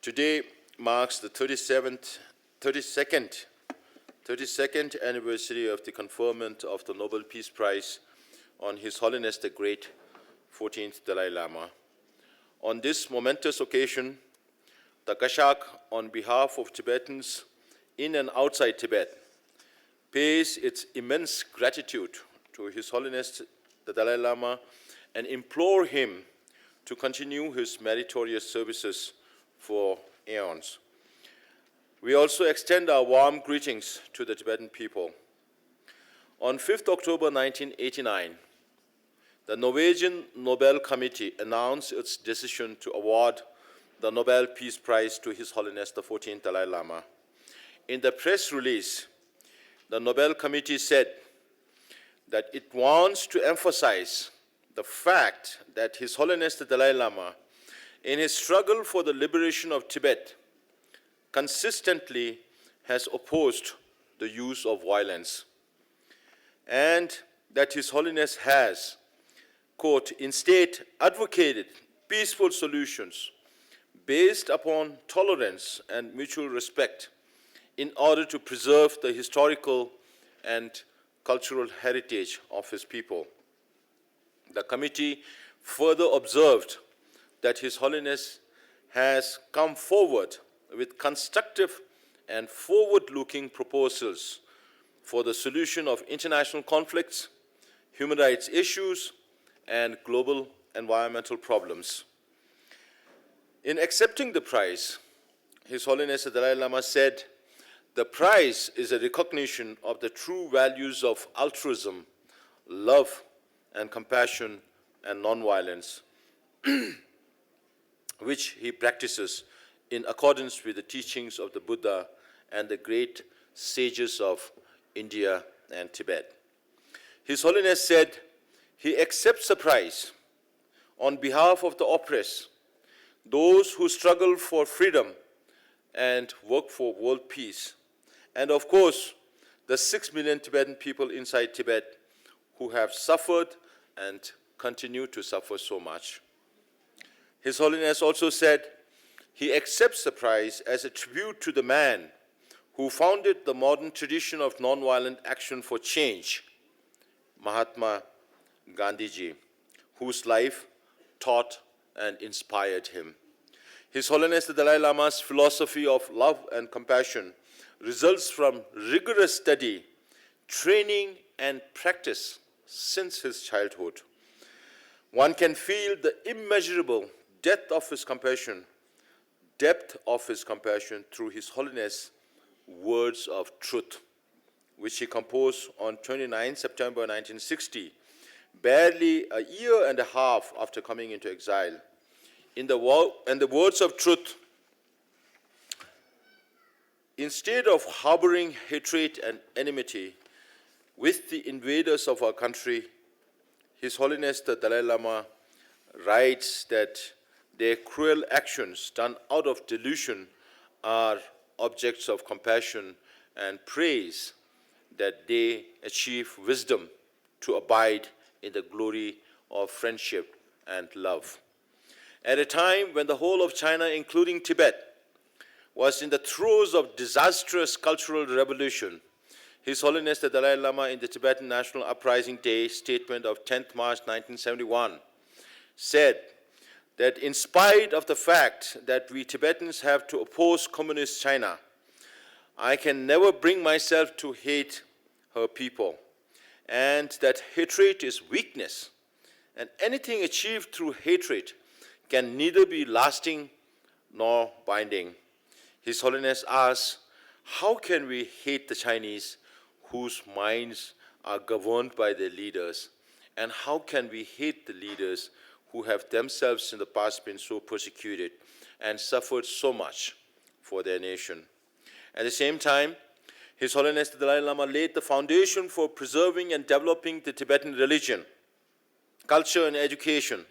Today marks the 32nd anniversary of the conferment of the Nobel Peace Prize on His Holiness the Great 14th Dalai Lama. On this momentous occasion, the Kashak, on behalf of Tibetans in and outside Tibet, pays its immense gratitude to His Holiness the Dalai Lama and implore him to continue his meritorious services for aeons. We also extend our warm greetings to the Tibetan people. On 5th October 1989, the Norwegian Nobel Committee announced its decision to award the Nobel Peace Prize to His Holiness the 14th Dalai Lama. In the press release, the Nobel Committee said that it wants to emphasize the fact that His Holiness the Dalai Lama, in his struggle for the liberation of Tibet, consistently has opposed the use of violence, and that His Holiness has, quote, instead advocated peaceful solutions based upon tolerance and mutual respect in order to preserve the historical and cultural heritage of his people. The committee further observed that His Holiness has come forward with constructive and forward-looking proposals for the solution of international conflicts, human rights issues, and global environmental problems. In accepting the prize, His Holiness the Dalai Lama said, "The prize is a recognition of the true values of altruism, love, and compassion and nonviolence, which he practices in accordance with the teachings of the Buddha and the great sages of India and Tibet." His Holiness said he accepts the prize on behalf of the oppressed, those who struggle for freedom and work for world peace, and of course, the 6 million Tibetan people inside Tibet who have suffered and continue to suffer so much. His Holiness also said he accepts the prize as a tribute to the man who founded the modern tradition of nonviolent action for change, Mahatma Gandhiji, whose life taught and inspired him. His Holiness the Dalai Lama's philosophy of love and compassion results from rigorous study, training, and practice since his childhood. One can feel the immeasurable depth of his compassion through His Holiness' words of truth, which he composed on 29 September 1960, barely a year and a half after coming into exile. In the words of truth, instead of harboring hatred and enmity with the invaders of our country, His Holiness the Dalai Lama writes that their cruel actions done out of delusion are objects of compassion and praise that they achieve wisdom to abide in the glory of friendship and love. At a time when the whole of China, including Tibet, was in the throes of disastrous cultural revolution, His Holiness the Dalai Lama in the Tibetan National Uprising Day statement of 10th March 1971 said that in spite of the fact that we Tibetans have to oppose communist China, I can never bring myself to hate her people, and that hatred is weakness, and anything achieved through hatred can neither be lasting nor binding. His Holiness asks, how can we hate the Chinese whose minds are governed by their leaders? And how can we hate the leaders who have themselves in the past been so persecuted and suffered so much for their nation? At the same time, His Holiness the Dalai Lama laid the foundation for preserving and developing the Tibetan religion, culture, and education,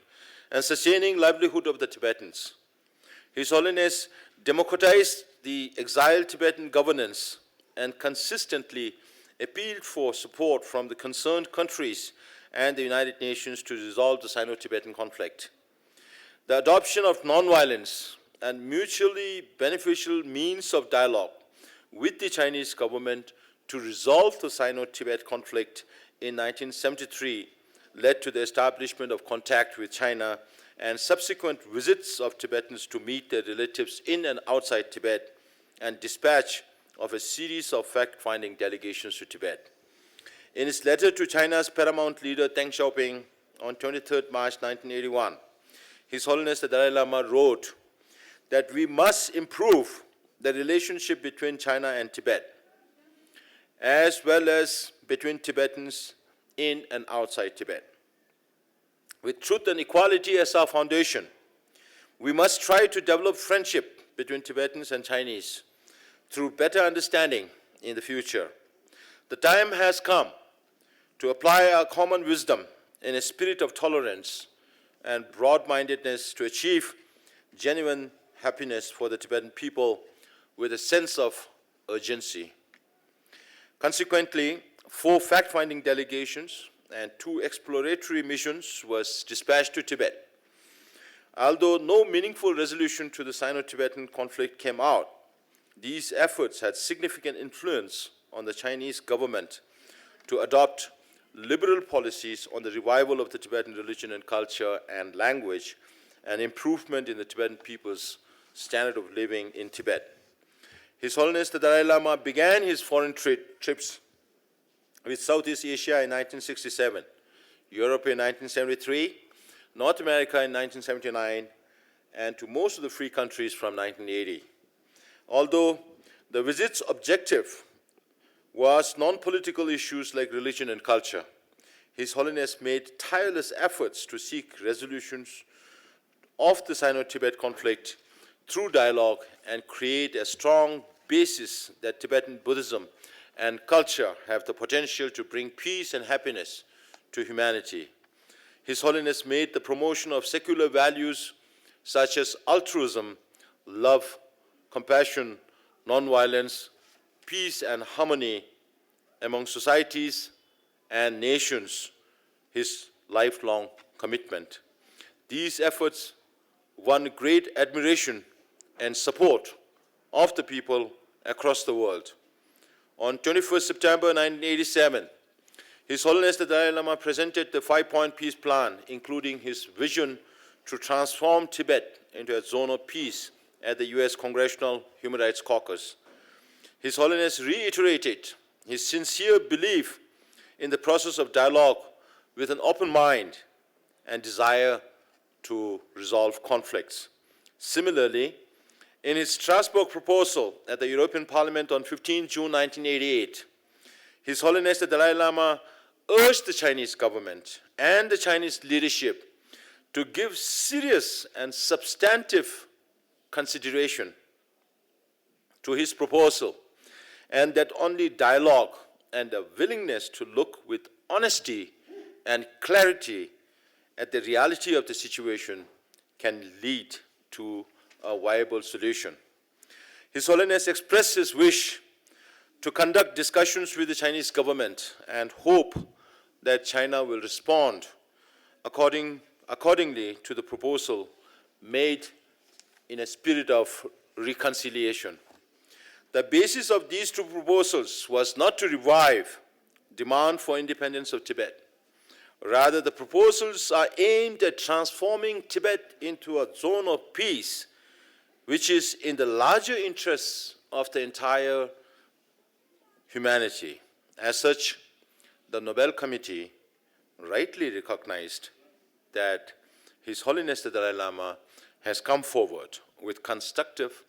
and sustaining livelihood of the Tibetans. His Holiness democratized the exiled Tibetan governance and consistently appealed for support from the concerned countries and the United Nations to resolve the Sino-Tibetan conflict. The adoption of nonviolence and mutually beneficial means of dialogue with the Chinese government to resolve the Sino-Tibet conflict in 1973 led to the establishment of contact with China and subsequent visits of Tibetans to meet their relatives in and outside Tibet, and dispatch of a series of fact-finding delegations to Tibet. In his letter to China's paramount leader Deng Xiaoping on 23 March 1981, His Holiness the Dalai Lama wrote that we must improve the relationship between China and Tibet, as well as between Tibetans in and outside Tibet. With truth and equality as our foundation, we must try to develop friendship between Tibetans and Chinese through better understanding in the future. The time has come to apply our common wisdom in a spirit of tolerance and broad-mindedness to achieve genuine happiness for the Tibetan people with a sense of urgency. Consequently, 4 fact-finding delegations and 2 exploratory missions was dispatched to Tibet. Although no meaningful resolution to the Sino-Tibetan conflict came out, these efforts had significant influence on the Chinese government to adopt liberal policies on the revival of the Tibetan religion and culture and language, and improvement in the Tibetan people's standard of living in Tibet. His Holiness the Dalai Lama began his foreign trips with Southeast Asia in 1967, Europe in 1973, North America in 1979, and to most of the free countries from 1980. Although the visit's objective was non-political issues like religion and culture, His Holiness made tireless efforts to seek resolutions of the Sino-Tibet conflict through dialogue and create a strong basis that Tibetan Buddhism and culture have the potential to bring peace and happiness to humanity. His Holiness made the promotion of secular values such as altruism, love, compassion, nonviolence, peace and harmony among societies and nations his lifelong commitment. These efforts won great admiration and support of the people across the world. On 21 September 1987, His Holiness the Dalai Lama presented the 5-point peace plan, including his vision to transform Tibet into a zone of peace at the US Congressional Human Rights Caucus. His Holiness reiterated his sincere belief in the process of dialogue with an open mind and desire to resolve conflicts. Similarly, in his Strasbourg proposal at the European Parliament on 15 June 1988, His Holiness the Dalai Lama urged the Chinese government and the Chinese leadership to give serious and substantive consideration to his proposal, and that only dialogue and a willingness to look with honesty and clarity at the reality of the situation can lead to a viable solution. His Holiness expressed his wish to conduct discussions with the Chinese government and hope that China will respond accordingly to the proposal made in a spirit of reconciliation. The basis of these 2 proposals was not to revive demand for independence of Tibet. Rather, the proposals are aimed at transforming Tibet into a zone of peace, which is in the larger interests of the entire humanity. As such, the Nobel Committee rightly recognized that His Holiness the Dalai Lama has come forward with constructive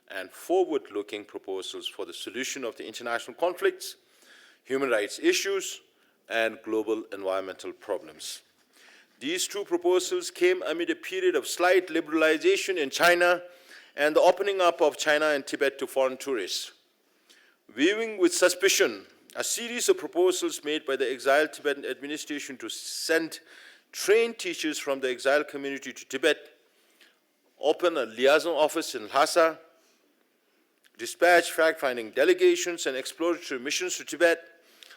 and forward-looking proposals for the solution of the international conflicts, human rights issues, and global environmental problems. These 2 proposals came amid a period of slight liberalization in China and the opening up of China and Tibet to foreign tourists. Viewing with suspicion a series of proposals made by the exiled Tibetan administration to send trained teachers from the exiled community to Tibet, open a liaison office in Lhasa, dispatch fact-finding delegations and exploratory missions to Tibet,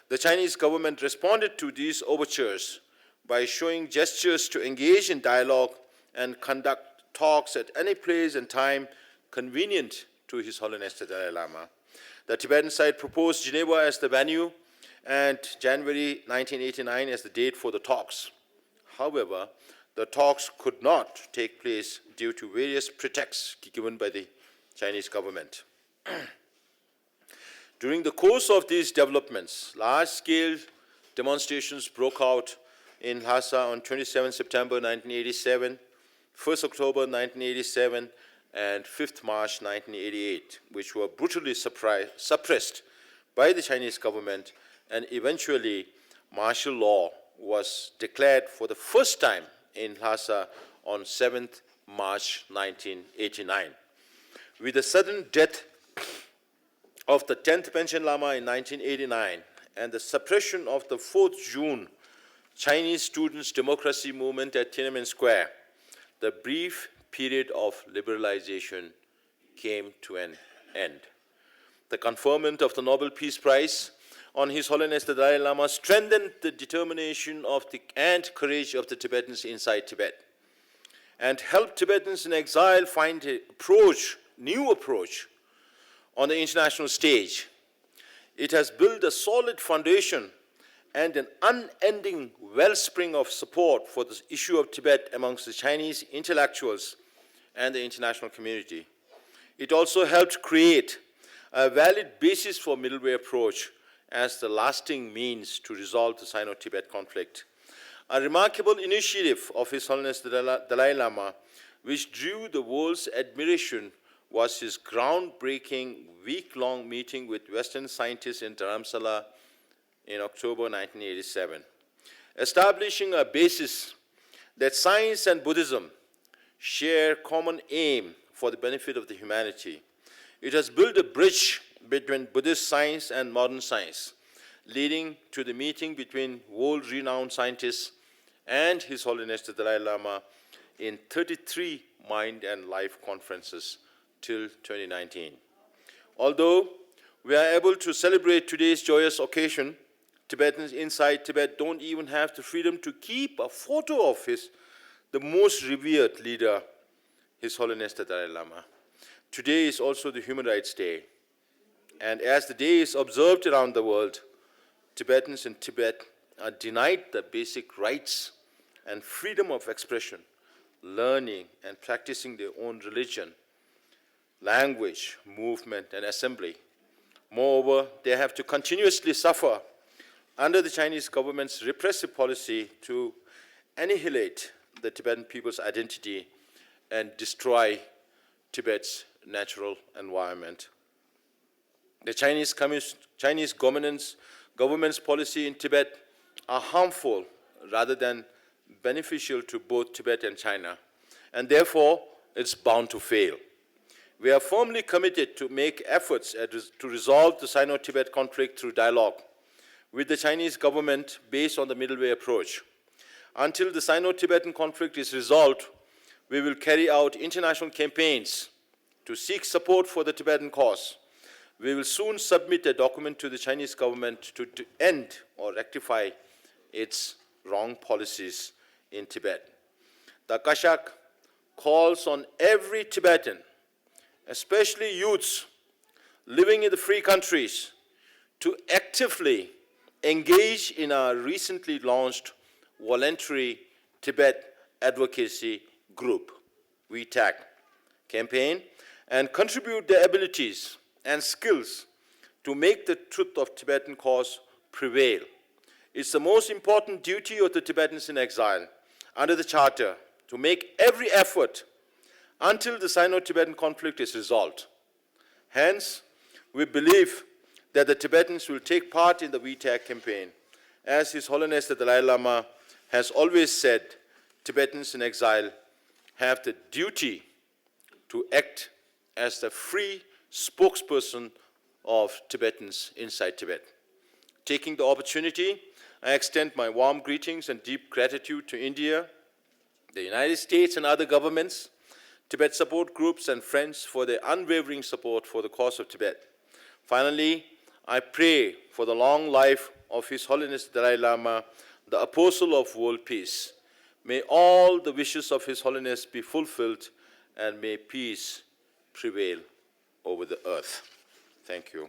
the Chinese government responded to these overtures by showing gestures to engage in dialogue and conduct talks at any place and time convenient to His Holiness the Dalai Lama. The Tibetan side proposed Geneva as the venue and January 1989 as the date for the talks. However, the talks could not take place due to various pretexts given by the Chinese government. During the course of these developments, large-scale demonstrations broke out in Lhasa on 27 September 1987, 1st October 1987, and 5th March 1988, which were brutally suppressed by the Chinese government, and eventually martial law was declared for the first time in Lhasa on 7th March 1989. With the sudden death of the 10th Panchen Lama in 1989 and the suppression of the 4th June Chinese Students' Democracy Movement at Tiananmen Square, the brief period of liberalization came to an end. The conferment of the Nobel Peace Prize on His Holiness the Dalai Lama strengthened the determination and courage of the Tibetans inside Tibet and helped Tibetans in exile find a new approach on the international stage. It has built a solid foundation and an unending wellspring of support for the issue of Tibet amongst the Chinese intellectuals and the international community. It also helped create a valid basis for middle way approach as the lasting means to resolve the Sino-Tibet conflict. A remarkable initiative of His Holiness the Dalai Lama, which drew the world's admiration, was his groundbreaking week-long meeting with Western scientists in Dharamsala in October 1987, establishing a basis that science and Buddhism share common aim for the benefit of the humanity. It has built a bridge between Buddhist science and modern science, leading to the meeting between world-renowned scientists and His Holiness the Dalai Lama in 33 Mind and Life conferences till 2019. Although we are able to celebrate today's joyous occasion, Tibetans inside Tibet don't even have the freedom to keep a photo of the most revered leader, His Holiness the Dalai Lama. Today is also the Human Rights Day. And as the day is observed around the world, Tibetans in Tibet are denied the basic rights and freedom of expression, learning and practicing their own religion, language, movement, and assembly. Moreover, they have to continuously suffer under the Chinese government's repressive policy to annihilate the Tibetan people's identity and destroy Tibet's natural environment. The Chinese government's policy in Tibet are harmful rather than beneficial to both Tibet and China, and therefore it's bound to fail. We are firmly committed to make efforts to resolve the Sino-Tibet conflict through dialogue with the Chinese government based on the middle way approach. Until the Sino-Tibetan conflict is resolved, we will carry out international campaigns to seek support for the Tibetan cause. We will soon submit a document to the Chinese government to end or rectify its wrong policies in Tibet. The Akashak calls on every Tibetan, especially youths living in the free countries, to actively engage in our recently launched voluntary Tibet advocacy group, WeTag, campaign, and contribute their abilities and skills to make the truth of Tibetan cause prevail. It's the most important duty of the Tibetans in exile under the Charter to make every effort until the Sino-Tibetan conflict is resolved. Hence, we believe that the Tibetans will take part in the WeTag campaign. As His Holiness the Dalai Lama has always said, Tibetans in exile have the duty to act as the free spokesperson of Tibetans inside Tibet. Taking the opportunity, I extend my warm greetings and deep gratitude to India, the United States and other governments, Tibet support groups and friends for their unwavering support for the cause of Tibet. Finally, I pray for the long life of His Holiness Dalai Lama, the Apostle of World Peace. May all the wishes of His Holiness be fulfilled and may peace prevail over the earth. Thank you.